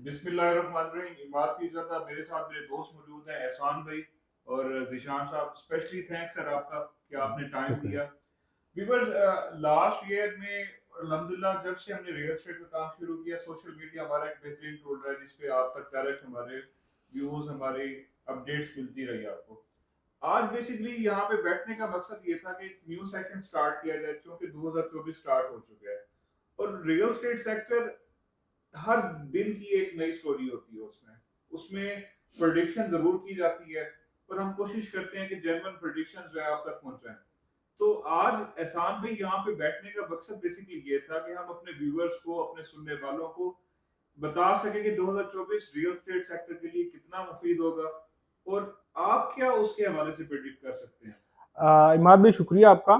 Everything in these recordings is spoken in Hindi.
बिस्मिल्लाहिर्रहमानिर्रहीम। इमाद की ज़्यादा मेरे साथ मेरे दोस्त मौजूद हैं, एहसान भाई और ज़ीशान साहब। स्पेशली थैंक्स सर आपका कि आपने टाइम शुक्रिया। दिया। व्यूअर्स, लास्ट ईयर में अल्हम्दुलिल्लाह जब से हमने रियल एस्टेट में काम शुरू किया, सोशल मीडिया हमारा एक बेहतरीन टूल रहा है जिस पे आप तक डायरेक्ट हमारे व्यूज, हमारी अपडेट्स मिलती रही आपको। आज बेसिकली यहाँ पे बैठने का मकसद ये था कि एक न्यू सेशन स्टार्ट किया जाए, क्योंकि 2024 स्टार्ट हो चुका है और रियल एस्टेट सेक्टर हर दिन की एक नई स्टोरी होती है। उसमें उसमें प्रेडिक्शन जरूर की जाती है, पर हम कोशिश करते हैं कि जेन्युइन प्रेडिक्शन जो है आप तक पहुंचाएं। तो आज एहसान भाई यहाँ पे बैठने का मकसद बेसिकली ये था कि हम अपने व्यूअर्स को, अपने सुनने वालों को बता सके कि 2024 रियल एस्टेट सेक्टर के लिए कितना मुफीद होगा और आप क्या उसके हवाले से प्रेडिक्ट कर सकते हैं। इमाद भाई शुक्रिया आपका।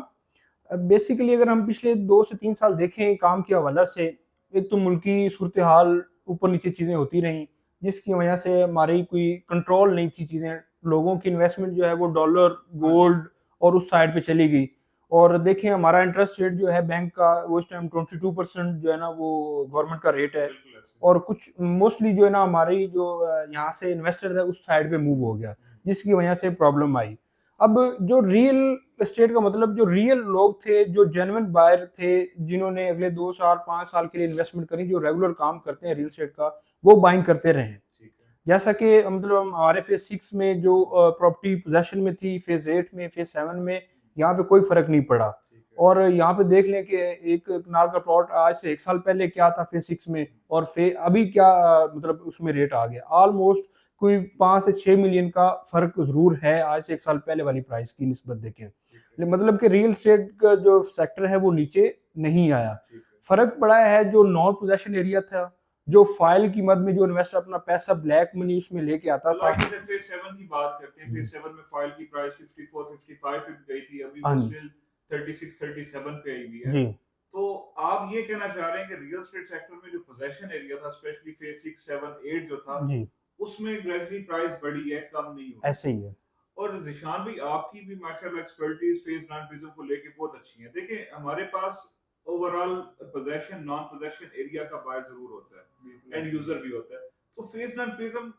बेसिकली अगर हम पिछले 2 से 3 साल देखें काम के हवाला से, एक तो मुल्की सूरत हाल ऊपर नीचे चीज़ें होती रहीं जिसकी वजह से हमारी कोई कंट्रोल नहीं थी चीज़ें। लोगों की इन्वेस्टमेंट जो है वो डॉलर, हाँ जी। गोल्ड और उस साइड पे चली गई। और देखें हमारा इंटरेस्ट रेट जो है बैंक का वो इस टाइम 22% जो है ना वो गवर्नमेंट का रेट है। बिल्कुल ऐसे। और कुछ मोस्टली जो है ना हमारी जो यहाँ से इन्वेस्टर है उस साइड पे मूव हो गया, जिसकी वजह से प्रॉब्लम आई। अब जो रियल एस्टेट का मतलब जो रियल लोग थे, जो जेन्युइन बायर थे, जिन्होंने अगले 2 साल 5 साल के लिए इन्वेस्टमेंट करी, जो रेगुलर काम करते हैं रियल एस्टेट का, वो बाइंग करते रहे हैं। ठीक है। जैसा कि मतलब हमारे फेज 6 में जो प्रॉपर्टी पोजेशन में थी, फेज 8 में, फेज 7 में, यहाँ पे कोई फर्क नहीं पड़ा। ठीक है। और यहाँ पे देख लें कि एक कनाल का प्लॉट आज से 1 साल पहले क्या था फेज 6 में, और अभी क्या मतलब उसमें रेट आ गया। ऑलमोस्ट कोई 5 से 6 मिलियन का फर्क जरूर है आज से 1 साल पहले वाली प्राइस की निस्बत देखें। ठीक है। मतलब कि रियल एस्टेट का जो सेक्टर है वो नीचे नहीं आया। ठीक है। फर्क पड़ा है जो नॉन पोजेशन एरिया था, जो फाइल की मद में जो इन्वेस्टर अपना पैसा ब्लैक मनी उसमें लेके आता था। लाइक जैसे फेज 7 की बात करते हैं, फेज 7 में फाइल की प्राइस 54 55 पे भी गई थी, अभी हाँ वो जी। स्टिल 36 37 पे आई हुई है। जी। तो आप ये कहना चाह रहे हैं कि रियल एस्टेट सेक्टर में जो पोजेशन एरिया था, स्पेशली फेज 6 7 8 जो था, जी। उसमें ग्रेजुअली प्राइस बढ़ी है, कम नहीं हुई। ऐसे ही है। और जिशान भाई आपकी भी माशाल्लाह एक्सपर्टीज फेज नॉन प्रिज्म को लेके बहुत अच्छी है। देखिए हमारे पास overall possession non possession area का बाय जरूर होता है, एंड यूजर भी होता है। तो फेज नॉन प्रिज्म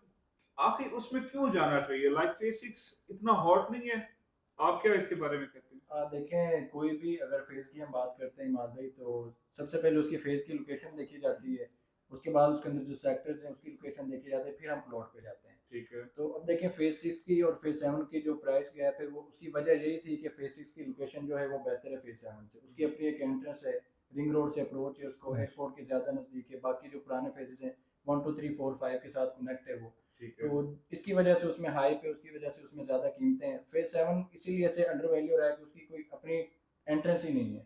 आखिर उसमें क्यों जाना चाहिए? लाइक फेज 6 इतना हॉट नहीं है, आप क्या इसके बारे में कहते हैं? देखें, कोई भी अगर फेज़ की हम बात करते हैं इमाद भाई, तो सबसे पहले उसकी फेज़ की लोकेशन देखी जाती है। उसके बाद उसके अंदर जो सेक्टर्स हैं उसकी लोकेशन देखी जाती है, फिर हम प्लॉट पे जाते हैं। ठीक है। तो अब देखें फेज़ 6 की और फेज़ 7 की जो प्राइस गैप है, वो उसकी वजह यही थी कि फेज़ 6 की लोकेशन जो है वो बेहतर है फेज़ 7 से। उसकी अपनी एक एंट्रेंस है, रिंग रोड से अप्रोच है, उसको एयरपोर्ट के ज़्यादा नज़दीक है। बाकी जो पुराने फेजेस हैं 1 2 3 4 5 के साथ कनेक्ट है वो। ठीक है। तो इसकी वजह से उसमें हाइप है, उसकी वजह से उसमें ज़्यादा कीमतें हैं। फेज़ 7 इसीलिए से अंडर वैल्यू रहा है कि उसकी कोई अपनी एंट्रेंस ही नहीं है।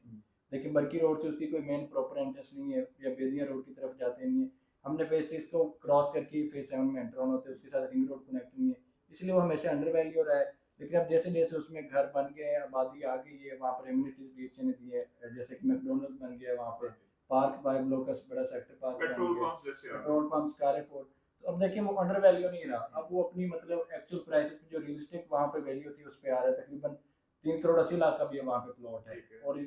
लेकिन बरकी रोड से उसकी कोई मेन प्रॉपर एंट्रेंस नहीं है, या बेदिया रोड की तरफ जाते नहीं है। हमने फेज 6 को क्रॉस करके फेज 7 में एंटर होना होता है, उसके साथ रिंग रोड कनेक्ट नहीं है, इसलिए वो हमेशा अंडर वैल्यू रहा है। लेकिन अब जैसे जैसे उसमें घर बन गए हैं, आबादी आ गई है, वहाँ पर एम्यूनिटीज बीच ने दी है, जैसे कि मैकडोनल्ड्स बन गया है वहाँ पे, पार्क बाय ब्लोकस बड़ा सेक्टर पार्क बन पेट्रोल गया, पंप जैसे पेट्रोल पंप्स, कारफोर। तो अब देखिए वो अंडर वैल्यू नहीं रहा, अब वो अपनी मतलब एक्चुअल प्राइस जो रियलिस्टिक वहाँ पे वैल्यू थी उस पर आ रहा है। तकरीबन 3 करोड़ 80 लाख का भी वहाँ पे प्लॉट है। और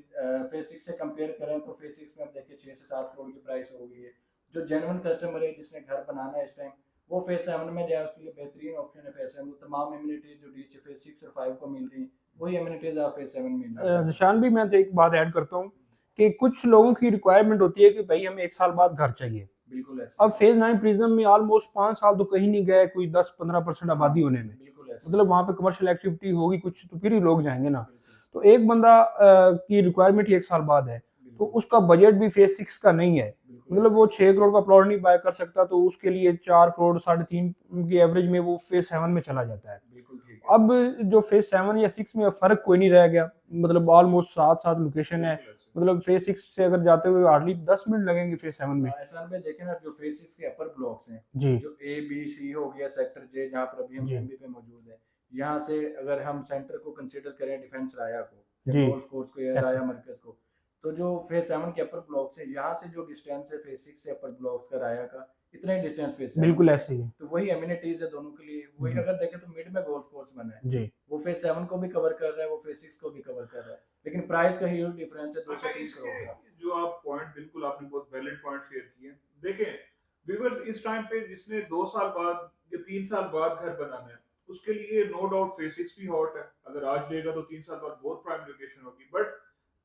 फेज 6 से कंपेयर करें तो फेज 6 में अब देखिए 6 से 7 करोड़ की प्राइस हो गई है। जो जेन्युइन कस्टमर है जिसने घर बनाना है इस टाइम, वो फेज 7 में जाए, उसके लिए बेहतरीन ऑप्शन है फेज 7। वो तमाम एमिनिटीज जो नीचे फेज 6 और 5 को मिल रही हैं, वही एमिनिटीज आप फेज 7 में मिल रही है। निशान भी मैं तो एक बात ऐड करता हूँ कि कुछ लोगों की रिक्वायरमेंट होती है कि भाई हमें 1 साल बाद घर चाहिए। बिल्कुल ऐसे। अब फेज 9 प्रिज्म में ऑलमोस्ट 5 साल तो कहीं नहीं गए, कोई 10-15% आबादी होने में। बिल्कुल ऐसे। मतलब वहाँ पे कमर्शियल एक्टिविटी होगी कुछ तो फिर ही लोग जाएंगे ना। बिल्कुल। तो एक बंदा की रिक्वायरमेंट ही 1 साल बाद है, तो उसका बजट भी फेज 6 का नहीं है। बिल्कुल मतलब ऐसे। वो 6 करोड़ का प्लॉट नहीं बाय कर सकता, तो उसके लिए 4 करोड़ 3.5 की एवरेज में वो फेज 7 में चला जाता है। बिल्कुल ठीक है। अब जो फेज 7 या 6 में फर्क कोई नहीं रह गया, मतलब ऑलमोस्ट साथ साथ लोकेशन है। बिल्कुल ऐसे। मतलब फेज 6 से अगर जाते हुए हार्डली 10 मिनट लगेंगे फेज 7 में। ऐसा में देखें ना, जो फेज 6 के अपर ब्लॉक्स हैं, जी। जो ए बी सी हो गया, सेक्टर जे जहाँ पर अभी हम जी। एमबी पे मौजूद है, यहाँ से अगर हम सेंटर को कंसीडर करें, डिफेंस राया को या जी। गोल्फ कोर्स को या ऐसे। राया मरकज को, तो जो फेज 7 के अपर ब्लॉक्स है, यहाँ से जो डिस्टेंस है फेज 6 से अपर ब्लॉक्स का राया का, इतना ही डिस्टेंस फेज 7 बिल्कुल से है। ऐसे ही है। तो वही एमिनिटीज है दोनों के लिए। वही जी। अगर देखें तो मिड में गोल्फ कोर्स बना है, जी। वो फेज 7 को भी कवर कर रहा है, वो फेज 6 को भी कवर कर रहा है, लेकिन प्राइस का ह्यूज डिफरेंस है 2 अच्छा, से 3 इसके करोड़ का। जो आप पॉइंट, बिल्कुल आपने बहुत वैलिड पॉइंट शेयर किए। देखें व्यूअर्स इस टाइम पे जिसने 2 साल बाद या 3 साल बाद घर बनाना है, उसके लिए नो डाउट फेज 6 भी हॉट है। अगर आज लेगा तो 3 साल बाद बहुत प्राइम लोकेशन होगी। बट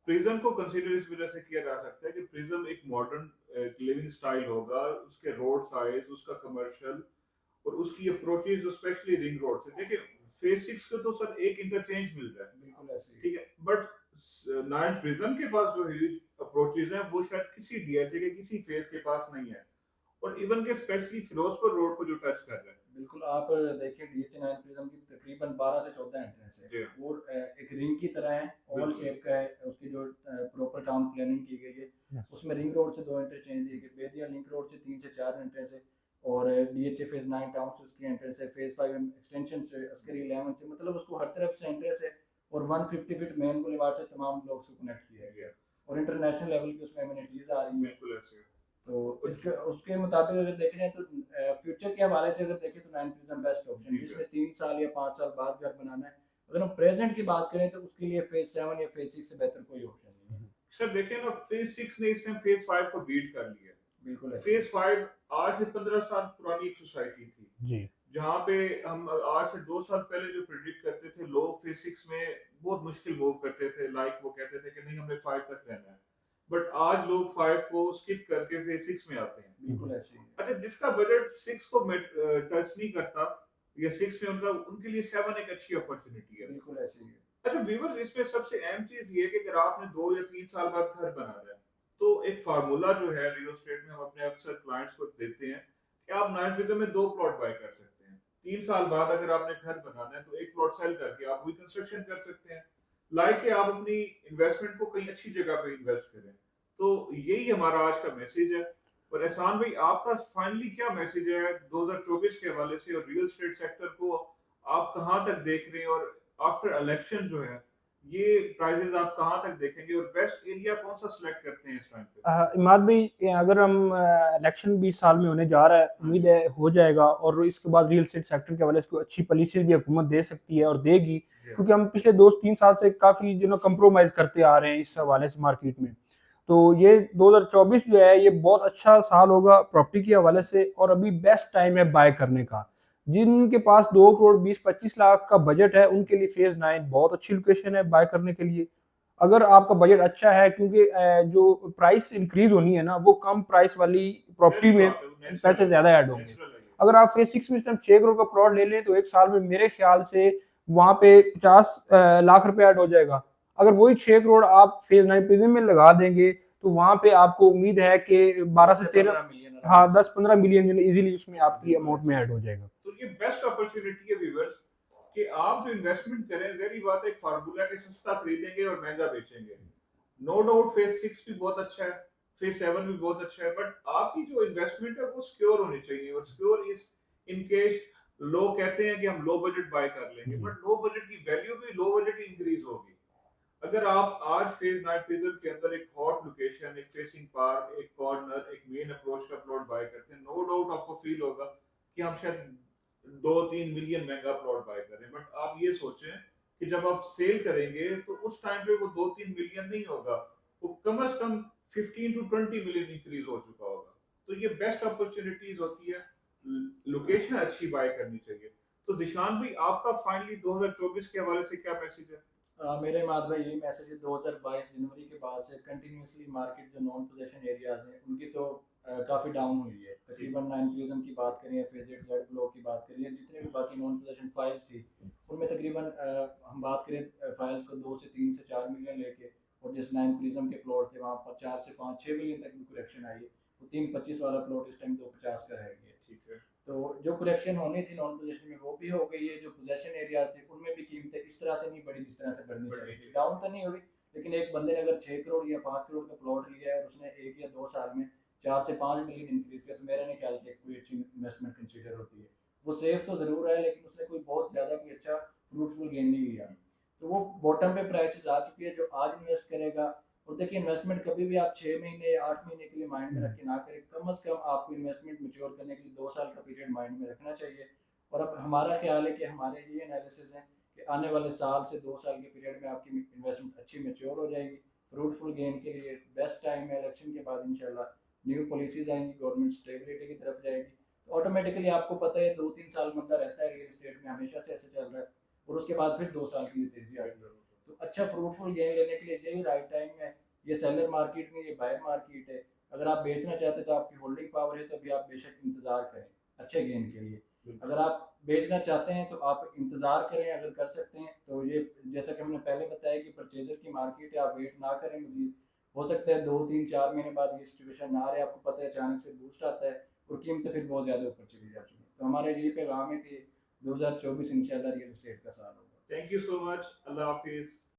प्रिज्म को कंसीडर इस वजह से किया जा सकता है कि प्रिज्म एक मॉडर्न लिविंग स्टाइल होगा, उसके रोड साइज, उसका कमर्शियल और उसकी अप्रोचेज जो स्पेशली रिंग रोड से। देखिए फेज 6 को तो सर एक इंटरचेंज मिल रहा है, बिल्कुल ऐसे ही। ठीक है, बट नाइन प्रिज्म के पास जो ह्यूज अप्रोचेज हैं वो शायद किसी डीएचए के किसी फेज के पास नहीं है, और इवन के स्पेशली फिरोजपुर रोड को जो टच कर रहा है। बिल्कुल आप देखिए डीएच 9 प्रिज्म की तकरीबन 12 से 14 एंट्रेंस है जी और एक रिंग की तरह है, ओवल बिल्कुल शेप का है। उसकी जो प्रॉपर टाउन प्लानिंग की गई है उसमें रिंग रोड से 2 इंटरचेंज दिए गए, बेदिया लिंक रोड से 3 से 4 एंट्रेंस है और डीएचए फेज 9 टाउन से उसकी एंट्रेंस है, फेज 5 एक्सटेंशन से अस्करी 11 से, मतलब उसको हर तरफ से एंट्रेंस है और 150 फीट मेन बुलेवार से तमाम ब्लॉक्स को कनेक्ट किया गया है और इंटरनेशनल लेवल की उसमें एमिनिटीज आ रही हैं। बिल्कुल ऐसे तो इसके उसके मुताबिक अगर देखें जाए तो फ्यूचर के हवाले से अगर देखें तो 9 प्रिज्म बेस्ट ऑप्शन है, ठीक है। जिसमें 3 साल या 5 साल बाद घर बनाना है। अगर हम प्रेजेंट की बात करें तो उसके लिए फेज 7 या फेज 6 से बेहतर कोई ऑप्शन नहीं है। सर देखें ना, फेज 6 ने इस टाइम फेज 5 को बीट कर लिया। बिल्कुल ऐसे फेज 5 आज से 15 साल पुरानी एक सोसाइटी थी, जी जहाँ पे हम आज से 2 साल पहले जो प्रिडिक्ट करते थे लोग फेज 6 में बहुत मुश्किल मूव करते थे, लाइक वो कहते थे कि नहीं हमें 5 तक रहना है, बट आज लोग 5 को स्किप करके फेज 6 में आते हैं। बिल्कुल ऐसे ही है। अच्छा, जिसका बजट 6 को टच नहीं करता या 6 में उनका, उनके लिए 7 एक अच्छी अपॉर्चुनिटी है। बिल्कुल ऐसे ही है। अच्छा व्यूअर्स, इसमें सबसे अहम चीज ये है कि अगर आपने 2 या 3 साल बाद घर बनाना है, तो एक फार्मूला जो है रियल एस्टेट में हम अपने अक्सर क्लाइंट्स को देते हैं कि आप नाइन प्रिज्म में 2 प्लॉट बाय कर सकते हैं। 3 साल बाद अगर आपने घर बनाना है तो एक प्लॉट सेल करके आप रिकंस्ट्रक्शन कर सकते हैं, लाइक कि आप अपनी इन्वेस्टमेंट को कहीं अच्छी जगह पे इन्वेस्ट करें। तो यही हमारा आज का मैसेज है। और एहसान भाई, आपका फाइनली क्या मैसेज है 2024 के हवाले से, और रियल एस्टेट सेक्टर को आप कहाँ तक देख रहे हैं, और आफ्टर इलेक्शन जो है ये प्राइजेस आप कहाँ तक देखेंगे, और बेस्ट एरिया कौन सा सिलेक्ट करते हैं इस टाइम पे? इमाद भाई, अगर हम इलेक्शन 20 साल में होने जा रहा है, उम्मीद है हो जाएगा, और इसके बाद रियल एस्टेट सेक्टर के हवाले से कोई अच्छी पॉलिसीज भी हुकूमत दे सकती है और देगी, क्योंकि हम पिछले 2-3 साल से काफ़ी जो ना कंप्रोमाइज़ करते आ रहे हैं इस हवाले से मार्केट में। तो ये 2024 जो है ये बहुत अच्छा साल होगा प्रॉपर्टी के हवाले से, और अभी बेस्ट टाइम है बाय करने का। जिनके पास 2 करोड़ 20-25 लाख का बजट है उनके लिए फेज 9 बहुत अच्छी लोकेशन है बाय करने के लिए। अगर आपका बजट अच्छा है, क्योंकि जो प्राइस इंक्रीज होनी है ना वो कम प्राइस वाली प्रॉपर्टी में पैसे ज्यादा ऐड होंगे। अगर आप फेज 6 में 6 करोड़ का प्लॉट ले लें तो एक साल में मेरे ख्याल से वहां पे 50 लाख रुपए ऐड हो जाएगा। अगर वही 6 करोड़ आप फेज 9 प्रिज्म में लगा देंगे तो वहां पे आपको उम्मीद है कि 12 से 13, मिलियन हाँ 10-15 मिलियन इजीली उसमें आपकी अमाउंट में ऐड हो जाएगा। तो ये बेस्ट अपॉर्चुनिटी है व्यूअर्स कि आप जो इन्वेस्टमेंट करें, जहरी बात है, एक फार्मूला के सस्ता खरीदेंगे और महंगा बेचेंगे। नो डाउट फेज 6 भी बहुत अच्छा है, फेज 7 भी बहुत अच्छा है, बट आपकी जो इन्वेस्टमेंट है वो सिक्योर होनी चाहिए। और सिक्योर इज इन केस लोग कहते हैं कि हम लो बजट बाय कर लेंगे, बट लो बजट की वैल्यू भी लो बजट इंक्रीज होगी। अगर आप आज फेज 9 प्रिज्म के अंदर एक हॉट लोकेशन, एक फेसिंग पार्क, एक कॉर्नर, एक मेन अप्रोच का प्लॉट बाय करते हैं, नो डाउट आपको फील होगा कि हम शायद 2-3 मिलियन महंगा प्लॉट बाय करें। बट आप ये सोचें कि जब आप सेल करेंगे तो उस टाइम पे वो 2-3 मिलियन नहीं होगा, वो कम से कम 15 to 20 मिलियन इंक्रीज हो चुका होगा। तो ये बेस्ट अपॉर्चुनिटीज होती है, लोकेशन अच्छी बाय करनी चाहिए। तो जिशान भाई, आपका फाइनली 2024 के हवाले से क्या मैसेज है? मेरे माद भाई यही मैसेज है, 2022 जनवरी के बाद से कंटिन्यूसली मार्केट जो नॉन पोजेशन एरियाज हैं उनकी तो काफ़ी डाउन हुई है। तकरीबन 9 प्रिज्म की बात करें, फेजेड जेड ब्लॉक की बात करें, जितने भी बाकी नॉन पोजेशन फाइल्स थी उनमें तकरीबन हम बात करें फाइल्स को 2 से 3 से 4 मिलियन लेके, और जिस 9 प्रिज्म के प्लॉट थे वहाँ पर 4 से 5-6 मिलियन तक भी करेक्शन आई है। तो 325 वाला प्लॉट इस टाइम 250 का रह गया। ठीक है। तो जो करेक्शन होनी थी नॉन पोजेशन में वो भी हो गई है, जो पोजेशन एरियाज थे उनमें भी कीमतें इस तरह से नहीं बढ़ी जिस तरह से बढ़नी चाहिए थी। डाउन तो नहीं हुई, लेकिन एक बंदे ने अगर 6 करोड़ या 5 करोड़ का प्लॉट लिया है और उसने 1 या 2 साल में 4 से 5 मिलियन इंक्रीज किया, तो मेरा नहीं ख्याल कि कोई अच्छी इन्वेस्टमेंट कंसीडर होती है। वो सेफ तो जरूर है लेकिन उसने कोई बहुत ज्यादा कोई अच्छा फ्रूटफुल गेन नहीं लिया। तो वो बॉटम पे प्राइसेस आ चुकी है। जो आज इन्वेस्ट करेगा, और देखिए इन्वेस्टमेंट कभी भी आप 6 महीने या 8 महीने के लिए माइंड में रख के ना करें, कम से कम आपको इन्वेस्टमेंट मैच्योर करने के लिए 2 साल का पीरियड माइंड में रखना चाहिए। और अब हमारा ख्याल है कि हमारे ये एनालिसिस है कि आने वाले साल से 2 साल के पीरियड में आपकी इन्वेस्टमेंट अच्छी मैच्योर हो जाएगी। फ्रूटफुल गेन के लिए बेस्ट टाइम है इलेक्शन के बाद इंशाल्लाह। न्यू पॉलिसीज आएंगी, गवर्नमेंट स्टेबिलिटी की तरफ जाएगी, तो ऑटोमेटिकली आपको पता है 2-3 साल मंदा रहता है रियल एस्टेट में, हमेशा से ऐसे चल रहा है, और उसके बाद फिर 2 साल के लिए तेजी आती है। तो अच्छा फ्रूटफुल गेन लेने के लिए यही राइट टाइम है। ये सेलर मार्केट में, ये बायर मार्केट है। अगर आप बेचना चाहते हैं तो आपकी होल्डिंग पावर है, तो अभी आप बेशक इंतजार करें अच्छे गेन के लिए। अगर आप बेचना चाहते हैं तो आप इंतजार करें, अगर कर सकते हैं तो ये जैसा कि हमने पहले बताया कि परचेजर की मार्केट है, आप वेट ना करें मजीद। हो सकता है 2-3-4 महीने बाद ये सिचुएशन ना रहे, आपको पता है अचानक से बूस्ट आता है और कीमतें फिर बहुत ज़्यादा ऊपर चली जाती हैं। तो हमारा यही पैगाम है कि 2024 इंशाल्लाह रियल एस्टेट का साल होगा। Thank you so much, Allah Hafiz.